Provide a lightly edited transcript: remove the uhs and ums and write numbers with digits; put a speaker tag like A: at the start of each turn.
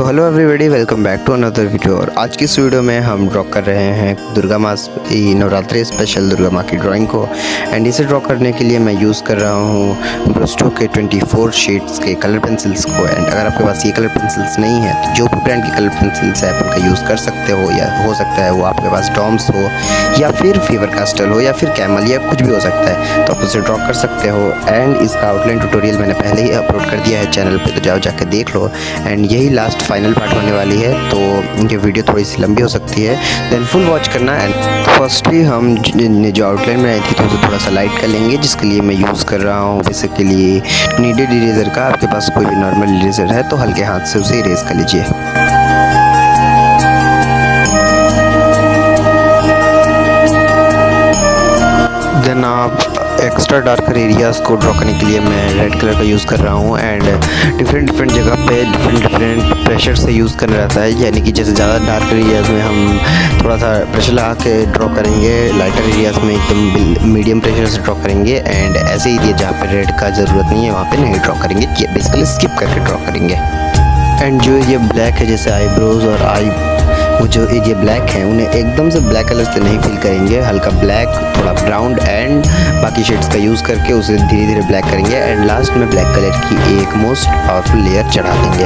A: Hello everybody, welcome back to another video. और आज की इस वीडियो में हम ड्रॉ कर रहे हैं दुर्गा माँ नवरात्रि स्पेशल दुर्गा माँ की ड्राइंग को। एंड इसे ड्रॉ करने के लिए मैं यूज़ कर रहा हूँ ब्रुस्ट्रो के 24 शेड्स के कलर पेंसिल्स को। एंड अगर आपके पास ये कलर पेंसिल्स नहीं है तो जो भी ब्रांड की कलर पेंसिल्स है आप उनका यूज़ कर सकते हो, या हो सकता है वो आपके पास डॉम्स हो या फिर फीवर कास्टल हो या फिर कैमल या कुछ भी हो सकता है, तो आप उसे ड्रॉ कर सकते हो। एंड इसका आउटलाइन ट्यूटोरियल मैंने पहले ही अपलोड कर दिया है चैनल पे, तो जाओ जाके देख लो। एंड यही लास्ट फाइनल पार्ट होने वाली है, तो ये वीडियो थोड़ी सी लंबी हो सकती है, देन फुल वॉच करना। एंड फर्स्टली हम जो आउटलाइन बनाई थी तो उसे थोड़ा सा लाइट कर लेंगे, जिसके लिए मैं यूज़ कर रहा हूँ बेसिकली नीडेड इरेजर का। आपके पास कोई भी नॉर्मल इरेजर है तो हल्के हाथ से उसे इरेज कर लीजिए। देन आप एक्स्ट्रा डार्कर एरियाज़ को ड्रॉ करने के लिए मैं रेड कलर का यूज़ कर रहा हूँ। एंड डिफरेंट जगह पे डिफरेंट प्रेशर से यूज़ करना रहता है, यानी कि जैसे ज़्यादा डार्क एरियाज़ में हम थोड़ा सा प्रेशर लगा के ड्रॉ करेंगे, लाइटर एरियाज़ में एकदम मीडियम प्रेशर से ड्रॉ करेंगे। एंड ऐसे एरिया जहाँ पे रेड का ज़रूरत नहीं है वहाँ पे नहीं ड्रॉ करेंगे, बेसिकली स्किप करके ड्रॉ करेंगे। एंड जो ये ब्लैक है, जैसे आईब्रोज और वो जो ये ब्लैक है उन्हें एकदम से ब्लैक कलर से नहीं फिल करेंगे, हल्का ब्लैक, थोड़ा ब्राउन एंड बाकी शेड्स का यूज़ करके उसे धीरे धीरे ब्लैक करेंगे। एंड लास्ट में ब्लैक कलर की एक मोस्ट पावरफुल लेयर चढ़ा देंगे।